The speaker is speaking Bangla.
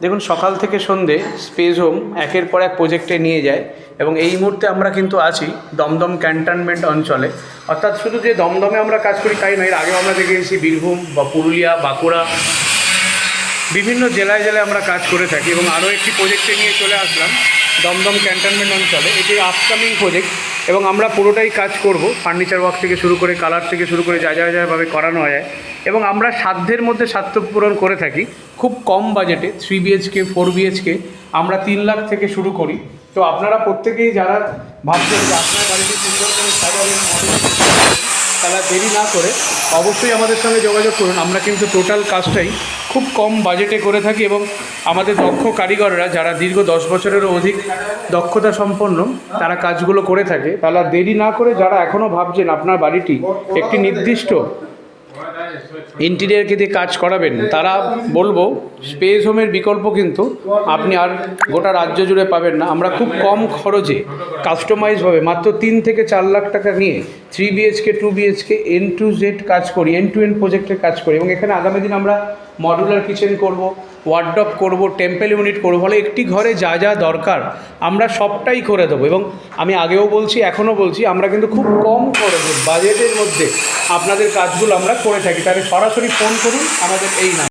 দেখুন, সকাল থেকে সন্ধে স্পেস হোম একের পর এক প্রজেক্টে নিয়ে যায় এবং এই মুহূর্তে আমরা কিন্তু আছি দমদম ক্যান্টনমেন্ট অঞ্চলে। অর্থাৎ শুধু যে দমদমে আমরা কাজ করি তাই নয়, এর আগেও আমরা দেখে এসেছি বীরভূম বা পুরুলিয়া, বাঁকুড়া, বিভিন্ন জেলায় জেলায় আমরা কাজ করে থাকি এবং আরও একটি প্রজেক্টে নিয়ে চলে আসলাম দমদম ক্যান্টনমেন্ট অঞ্চলে। এটি আপকামিং প্রজেক্ট এবং আমরা পুরোটাই কাজ করব, ফার্নিচার ওয়ার্ক থেকে শুরু করে কালার থেকে শুরু করে যা ভাবে করানো যায় এবং আমরা সাধ্যের মধ্যে স্বার্থ পূরণ করে থাকি। খুব কম বাজেটে 3 BHK 4 BHK আমরা 3 লাখ থেকে শুরু করি। তো আপনারা প্রত্যেকেই যারা ভাবছেন যে আপনার বাড়িতে সুন্দর করে সাজাবেন, তারা দেরি না করে অবশ্যই আমাদের সঙ্গে যোগাযোগ করুন। আমরা কিন্তু টোটাল কাজটাই খুব কম বাজেটে করে থাকি এবং আমাদের দক্ষ কারিগররা যারা দীর্ঘ 10 বছরেরও অধিক দক্ষতা সম্পন্ন তারা কাজগুলো করে থাকে। তারা দেরি না করে যারা এখনও ভাবছেন আপনার বাড়িটি একটি নির্দিষ্ট ইন্টিরিয়ারকে দিয়ে কাজ করাবেন, তারা বলবো স্পেস হোমের বিকল্প কিন্তু আপনি আর গোটা রাজ্য জুড়ে পাবেন না। আমরা খুব কম খরচে কাস্টমাইজভাবে মাত্র 3 থেকে 4 লাখ টাকা নিয়ে 3 BHK 2 BHK end to z কাজ করি, এন্ড টু এন্ড প্রজেক্টের কাজ করি এবং এখানে আগামী দিন আমরা মডুলার কিচেন করব, ওয়ার্ডরোব করব, টেম্পল ইউনিট করবো। ফলে একটি ঘরে যা যা দরকার আমরা সবটাই করে দেবো এবং আমি আগেও বলছি এখনও বলছি আমরা কিন্তু খুব কম খরচে বাজেটের মধ্যে আপনাদের কাজগুলো আমরা করে থাকি। তাহলে সরাসরি ফোন করুন আমাদের এই নাম্বার।